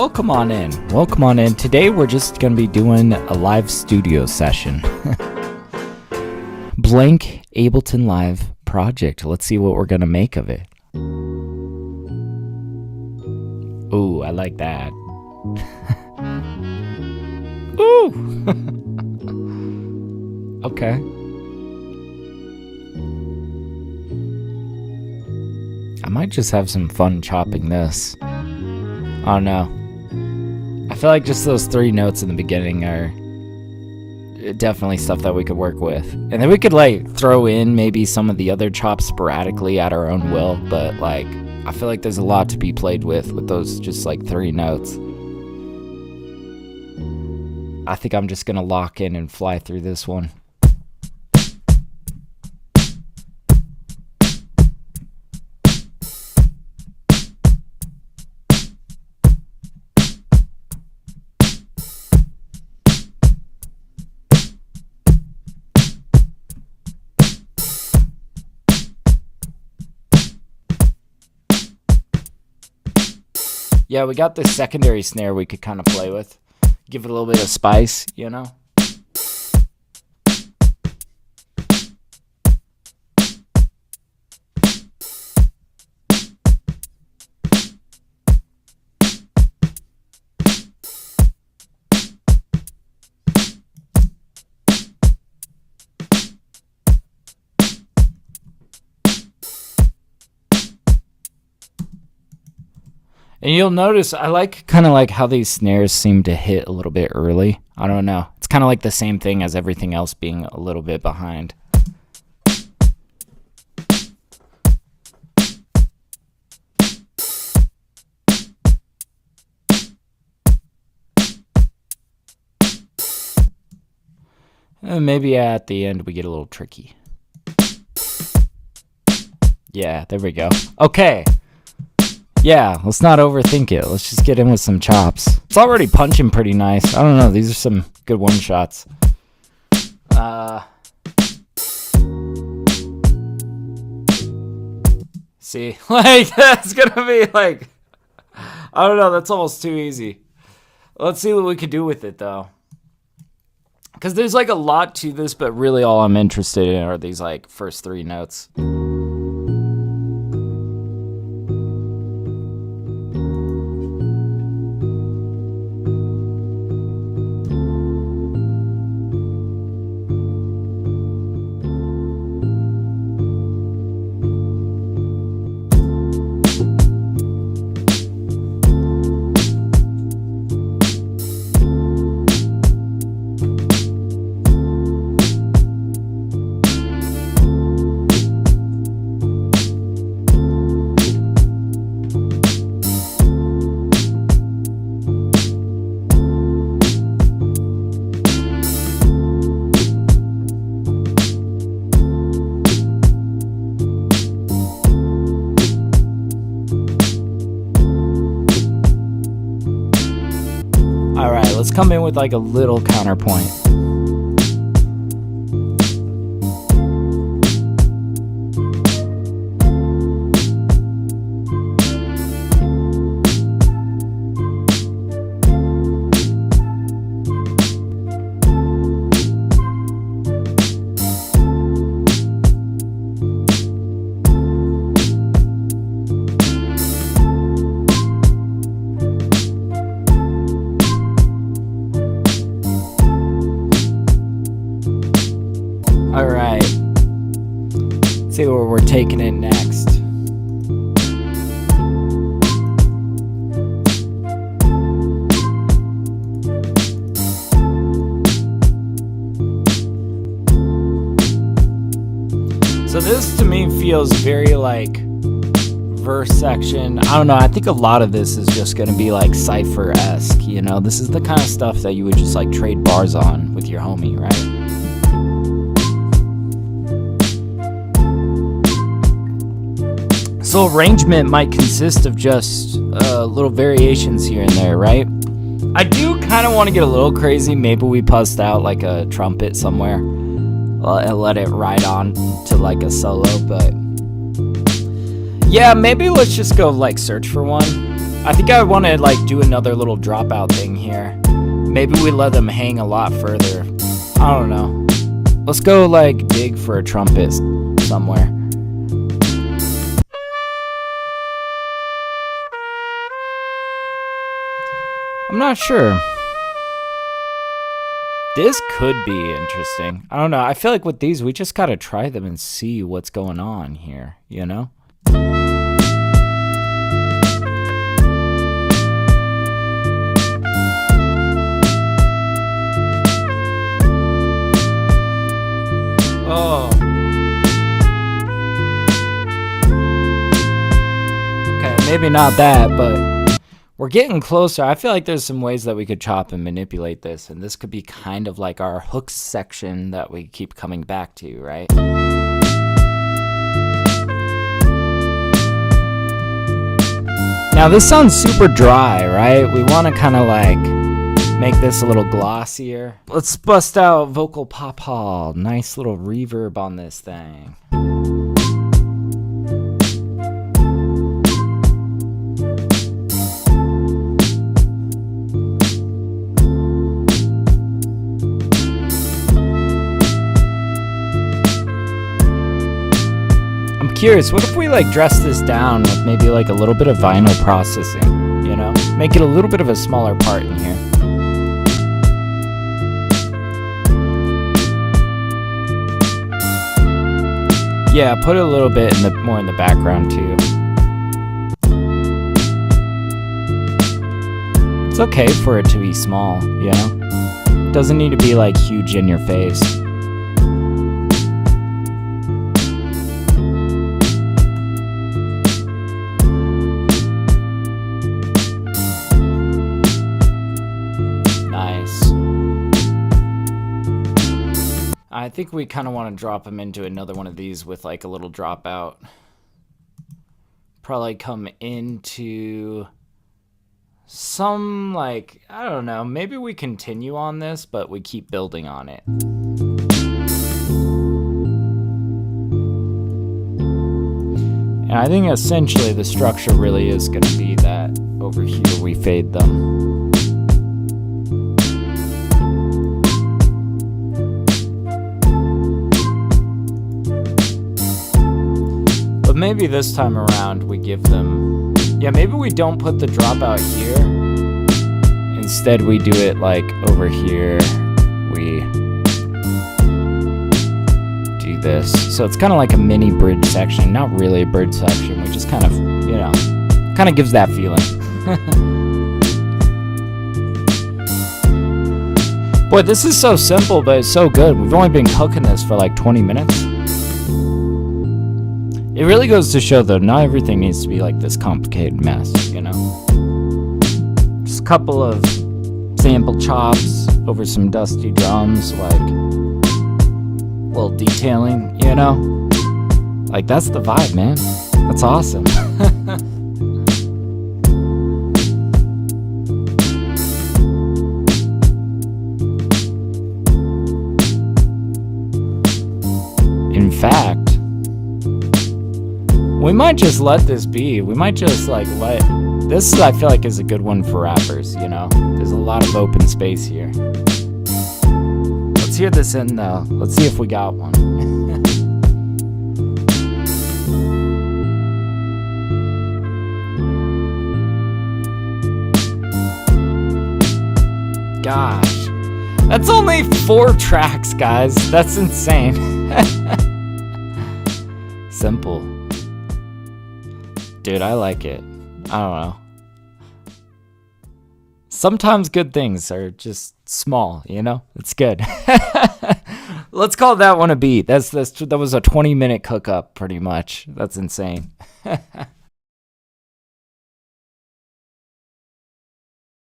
Welcome on in. Welcome on in. Today we're just going to be doing a live studio session. Blank Ableton Live project. Let's see what we're going to make of it. Ooh, I like that. Ooh. Okay. I might just have some fun chopping this. I don't know. I feel like just those 3 notes in the beginning are definitely stuff that we could work with. And then we could like throw in maybe some of the other chops sporadically at our own will, but like I feel like there's a lot to be played with those just like 3 notes. I think I'm just gonna lock in and fly through this one. Yeah, we got this secondary snare we could kind of play with. Give it a little bit of spice, you know? And you'll notice I like kind of like how these snares seem to hit a little bit early. I don't know. It's kind of like the same thing as everything else being a little bit behind. And maybe at the end we get a little tricky. Yeah, there we go. Okay. Yeah, let's not overthink it. Let's just get in with some chops. It's already punching pretty nice. I don't know. These are some good one shots. See, like that's gonna be like, I don't know. That's almost too easy. Let's see what we could do with it though. Because there's like a lot to this, but really all I'm interested in are these like first 3 notes. Alright, let's come in with like a little counterpoint. Alright, let's see where we're taking it next. So this to me feels very like verse section. I don't know, I think a lot of this is just gonna be like cypher-esque, you know? This is the kind of stuff that you would just like trade bars on with your homie, right? So arrangement might consist of just little variations here and there, right? I do kind of want to get a little crazy. Maybe we bust out like a trumpet somewhere and let it ride on to like a solo, but yeah, maybe let's just go like search for one. I think I want to like do another little dropout thing here. Maybe we let them hang a lot further. I don't know. Let's go like dig for a trumpet somewhere. I'm not sure. This could be interesting. I don't know. I feel like with these, we just gotta try them and see what's going on here, you know? Oh. Okay, maybe not that, but we're getting closer. I feel like there's some ways that we could chop and manipulate this, and this could be kind of like our hooks section that we keep coming back to, right? Now this sounds super dry, right? We want to kind of like make this a little glossier. Let's bust out vocal pop-hall. Nice little reverb on this thing. I'm curious, what if we like dress this down with maybe like a little bit of vinyl processing, you know? Make it a little bit of a smaller part in here. Yeah, put it a little bit in the more in the background too. It's okay for it to be small, you know? It doesn't need to be like huge in your face. Nice. I think we kind of want to drop them into another one of these with like a little dropout. Probably come into some like, I don't know, maybe we continue on this, but we keep building on it. And I think essentially the structure really is going to be that over here we fade them. Maybe this time around we give them, yeah, maybe we don't put the dropout here. Instead we do it like over here. We do this. So it's kind of like a mini bridge section, not really a bridge section. We just kind of, you know, kind of gives that feeling. Boy, this is so simple, but it's so good. We've only been cooking this for like 20 minutes. It really goes to show, though, not everything needs to be like this complicated mess, you know? Just a couple of sample chops over some dusty drums, like a little detailing, you know? Like, that's the vibe, man. That's awesome. In fact, we might just let this be. We might just like let this, I feel like, is a good one for rappers, you know? There's a lot of open space here. Let's hear this in though. Let's see if we got one. Gosh. That's only 4 tracks, guys. That's insane. Simple. Dude, I like it. I don't know. Sometimes good things are just small, you know? It's good. Let's call that one a beat. That was a 20-minute cook-up, pretty much. That's insane.